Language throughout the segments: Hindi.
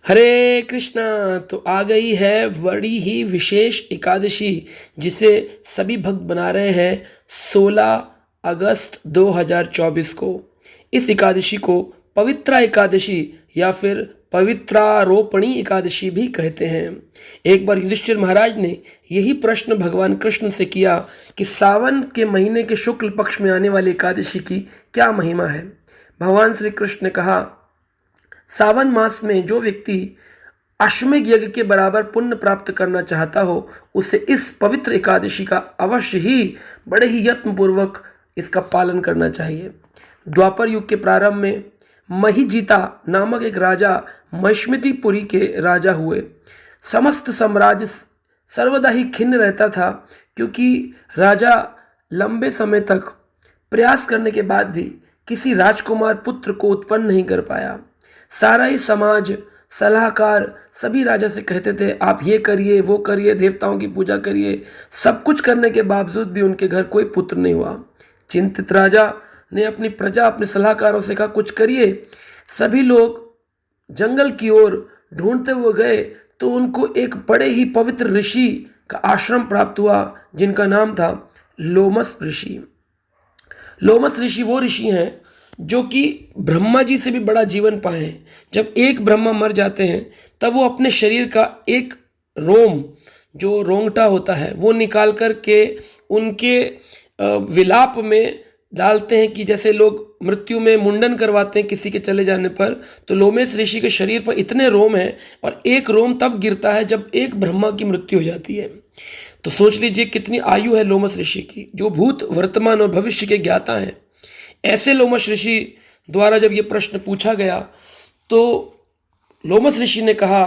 हरे कृष्णा। तो आ गई है बड़ी ही विशेष एकादशी, जिसे सभी भक्त बना रहे हैं 16 अगस्त 2024 को। इस एकादशी को पवित्रा एकादशी या फिर पवित्रारोपणी एकादशी भी कहते हैं। एक बार युधिष्ठिर महाराज ने यही प्रश्न भगवान कृष्ण से किया कि सावन के महीने के शुक्ल पक्ष में आने वाली एकादशी की क्या महिमा है। भगवान श्री कृष्ण ने कहा, सावन मास में जो व्यक्ति अश्वमेध यज्ञ के बराबर पुण्य प्राप्त करना चाहता हो, उसे इस पवित्र एकादशी का अवश्य ही बड़े ही यत्नपूर्वक इसका पालन करना चाहिए। द्वापर युग के प्रारंभ में महीजीता नामक एक राजा महिष्मतिपुरी के राजा हुए। समस्त साम्राज्य सर्वदा ही खिन्न रहता था, क्योंकि राजा लंबे समय तक प्रयास करने के बाद भी किसी राजकुमार पुत्र को उत्पन्न नहीं कर पाया। सारा ही समाज, सलाहकार सभी राजा से कहते थे, आप ये करिए, वो करिए, देवताओं की पूजा करिए। सब कुछ करने के बावजूद भी उनके घर कोई पुत्र नहीं हुआ। चिंतित राजा ने अपनी प्रजा, अपने सलाहकारों से कहा, कुछ करिए। सभी लोग जंगल की ओर ढूंढते हुए गए तो उनको एक बड़े ही पवित्र ऋषि का आश्रम प्राप्त हुआ, जिनका नाम था लोमस ऋषि। लोमस ऋषि वो ऋषि हैं जो कि ब्रह्मा जी से भी बड़ा जीवन पाए हैं। जब एक ब्रह्मा मर जाते हैं तब वो अपने शरीर का एक रोम, जो रोंगटा होता है, वो निकाल कर के उनके विलाप में डालते हैं कि जैसे लोग मृत्यु में मुंडन करवाते हैं किसी के चले जाने पर, तो लोमेश ऋषि के शरीर पर इतने रोम हैं और एक रोम तब गिरता है जब एक ब्रह्मा की मृत्यु हो जाती है। तो सोच लीजिए कितनी आयु है लोमस ऋषि की, जो भूत, वर्तमान और भविष्य के ज्ञाता हैं। ऐसे लोमस ऋषि द्वारा जब ये प्रश्न पूछा गया तो लोमस ऋषि ने कहा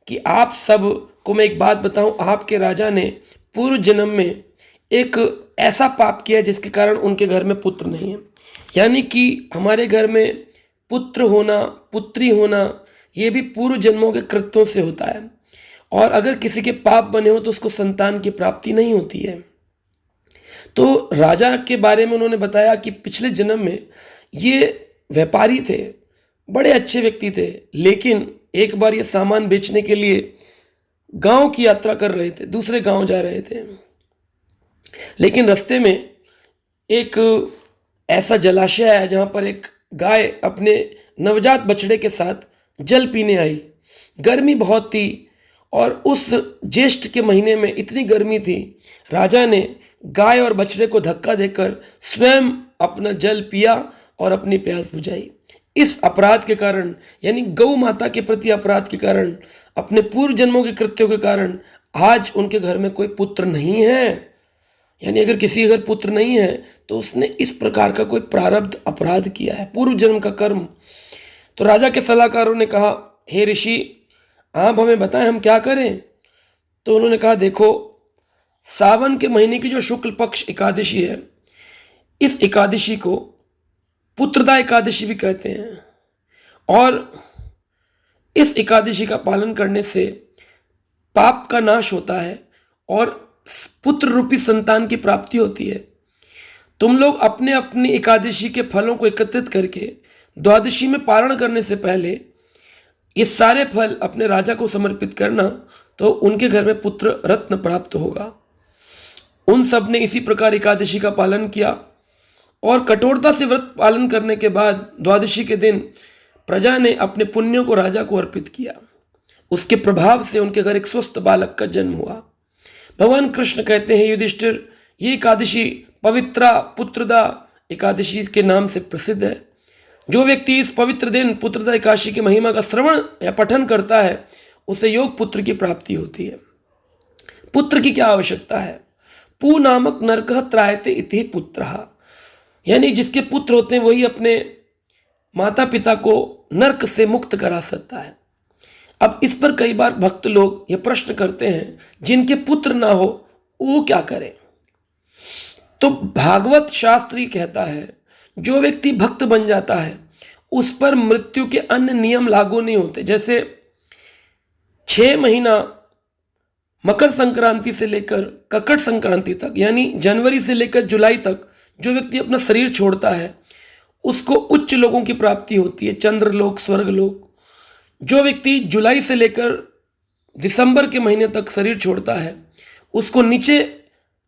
कि आप सब को मैं एक बात बताऊं, आपके राजा ने पूर्व जन्म में एक ऐसा पाप किया जिसके कारण उनके घर में पुत्र नहीं है। यानी कि हमारे घर में पुत्र होना, पुत्री होना, ये भी पूर्व जन्मों के कृत्यों से होता है। और अगर किसी के पाप बने हो तो उसको संतान की प्राप्ति नहीं होती है। तो राजा के बारे में उन्होंने बताया कि पिछले जन्म में ये व्यापारी थे, बड़े अच्छे व्यक्ति थे, लेकिन एक बार ये सामान बेचने के लिए गांव की यात्रा कर रहे थे, दूसरे गांव जा रहे थे। लेकिन रास्ते में एक ऐसा जलाशय है जहां पर एक गाय अपने नवजात बछड़े के साथ जल पीने आई। गर्मी बहुत थी और उस ज्येष्ठ के महीने में इतनी गर्मी थी, राजा ने गाय और बछड़े को धक्का देकर स्वयं अपना जल पिया और अपनी प्यास बुझाई। इस अपराध के कारण, यानी गौ माता के प्रति अपराध के कारण, अपने पूर्व जन्मों के कृत्यों के कारण आज उनके घर में कोई पुत्र नहीं है। यानी अगर किसी घर पुत्र नहीं है तो उसने इस प्रकार का कोई प्रारब्ध अपराध किया है, पूर्व जन्म का कर्म। तो राजा के सलाहकारों ने कहा, हे ऋषि, आप हमें बताएं हम क्या करें। तो उन्होंने कहा, देखो, सावन के महीने की जो शुक्ल पक्ष एकादशी है, इस एकादशी को पुत्रदा एकादशी भी कहते हैं। और इस एकादशी का पालन करने से पाप का नाश होता है और पुत्र रूपी संतान की प्राप्ति होती है। तुम लोग अपने अपनी एकादशी के फलों को एकत्रित करके द्वादशी में पारण करने से पहले ये सारे फल अपने राजा को समर्पित करना, तो उनके घर में पुत्र रत्न प्राप्त होगा। उन सब ने इसी प्रकार एकादशी का पालन किया और कठोरता से व्रत पालन करने के बाद द्वादशी के दिन प्रजा ने अपने पुण्यों को राजा को अर्पित किया। उसके प्रभाव से उनके घर एक स्वस्थ बालक का जन्म हुआ। भगवान कृष्ण कहते हैं, युधिष्ठिर, ये एकादशी पवित्रा पुत्रदा एकादशी के नाम से प्रसिद्ध है। जो व्यक्ति इस पवित्र दिन पुत्रदा एकादशी की महिमा का श्रवण या पठन करता है, उसे योग पुत्र की प्राप्ति होती है। पुत्र की क्या आवश्यकता है? पू नामक नरकः त्रायते इति पुत्रः, यानी जिसके पुत्र होते हैं वही अपने माता पिता को नरक से मुक्त करा सकता है। अब इस पर कई बार भक्त लोग ये प्रश्न करते हैं, जिनके पुत्र ना हो वो क्या करें? तो भागवत शास्त्री कहता है, जो व्यक्ति भक्त बन जाता है उस पर मृत्यु के अन्य नियम लागू नहीं होते। जैसे 6 महीना मकर संक्रांति से लेकर ककट संक्रांति तक, यानी जनवरी से लेकर जुलाई तक जो व्यक्ति अपना शरीर छोड़ता है उसको उच्च लोगों की प्राप्ति होती है, चंद्रलोक, स्वर्गलोक। जो व्यक्ति जुलाई से लेकर दिसंबर के महीने तक शरीर छोड़ता है उसको नीचे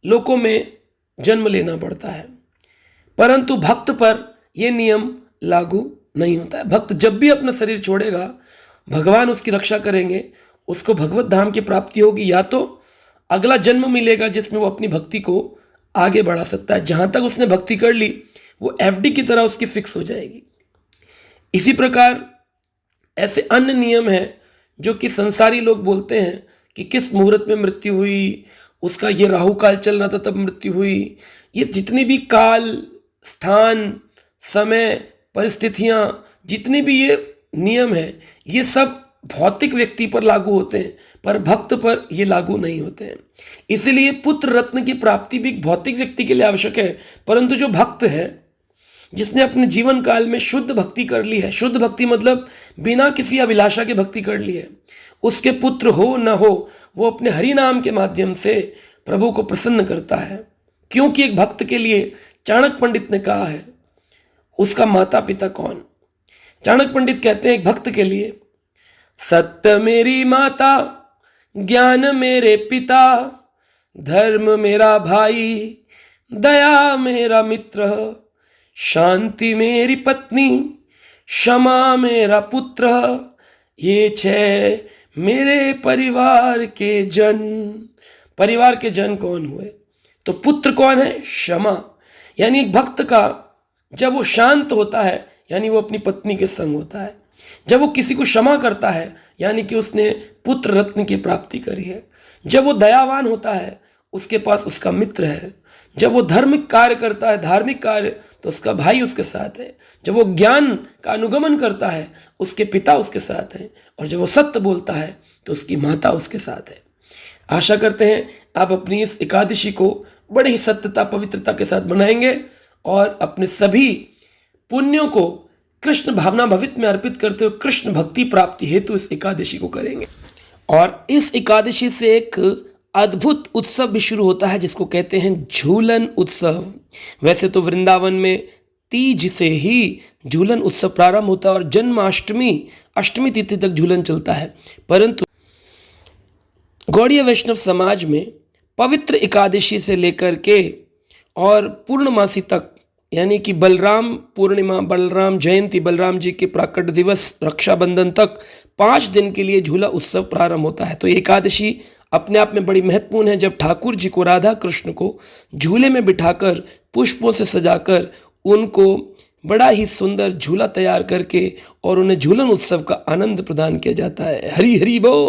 लोकों में जन्म लेना पड़ता है, परंतु भक्त पर यह नियम लागू नहीं होता है। भक्त जब भी अपना शरीर छोड़ेगा भगवान उसकी रक्षा करेंगे, उसको भगवत धाम की प्राप्ति होगी, या तो अगला जन्म मिलेगा जिसमें वो अपनी भक्ति को आगे बढ़ा सकता है। जहाँ तक उसने भक्ति कर ली वो एफडी की तरह उसकी फिक्स हो जाएगी। इसी प्रकार ऐसे अन्य नियम हैं जो कि संसारी लोग बोलते हैं कि किस मुहूर्त में मृत्यु हुई, उसका ये राहु काल चल रहा था तब मृत्यु हुई। ये जितने भी काल, स्थान, समय, परिस्थितियाँ, जितने भी ये नियम हैं ये सब भौतिक व्यक्ति पर लागू होते हैं, पर भक्त पर ये लागू नहीं होते हैं। इसलिए पुत्र रत्न की प्राप्ति भी एक भौतिक व्यक्ति के लिए आवश्यक है, परंतु जो भक्त है जिसने अपने जीवन काल में शुद्ध भक्ति कर ली है, शुद्ध भक्ति मतलब बिना किसी अभिलाषा के भक्ति कर ली है, उसके पुत्र हो न हो वो अपने हरि नाम के माध्यम से प्रभु को प्रसन्न करता है। क्योंकि एक भक्त के लिए चाणक्य पंडित ने कहा है उसका माता पिता कौन। चाणक्य पंडित कहते हैं एक भक्त के लिए सत्य मेरी माता, ज्ञान मेरे पिता, धर्म मेरा भाई, दया मेरा मित्र, शांति मेरी पत्नी, क्षमा मेरा पुत्र, ये छह मेरे परिवार के जन। परिवार के जन कौन हुए? तो पुत्र कौन है? क्षमा। यानी एक भक्त का जब वो शांत होता है यानी वो अपनी पत्नी के संग होता है, जब वो किसी को क्षमा करता है यानी कि उसने पुत्र रत्न की प्राप्ति करी है, जब वो दयावान होता है उसके पास उसका मित्र है, जब वो धार्मिक कार्य करता है, धार्मिक कार्य, तो उसका भाई उसके साथ है, जब वो ज्ञान का अनुगमन करता है उसके पिता उसके साथ हैं, और जब वो सत्य बोलता है तो उसकी माता उसके साथ है। आशा करते हैं आप अपनी इस एकादशी को बड़े ही सत्यता पवित्रता के साथ मनाएंगे और अपने सभी पुण्यों को कृष्ण भावना भवित में अर्पित करते हुए कृष्ण भक्ति प्राप्ति हेतु इस एकादशी को करेंगे। और इस एकादशी से एक अद्भुत उत्सव भी शुरू होता है जिसको कहते हैं झूलन उत्सव। वैसे तो वृंदावन में तीज से ही झूलन उत्सव प्रारंभ होता है और जन्माष्टमी अष्टमी तिथि तक झूलन चलता है, परंतु गौड़ीय वैष्णव समाज में पवित्र एकादशी से लेकर के और पूर्णमासी तक यानी कि बलराम पूर्णिमा, बलराम जयंती, बलराम जी के प्राकट दिवस, रक्षाबंधन तक 5 दिन के लिए झूला उत्सव प्रारंभ होता है। तो एकादशी अपने आप में बड़ी महत्वपूर्ण है, जब ठाकुर जी को, राधा कृष्ण को झूले में बिठाकर पुष्पों से सजाकर उनको बड़ा ही सुंदर झूला तैयार करके और उन्हें झूलन उत्सव का आनंद प्रदान किया जाता है। हरि हरि बोल।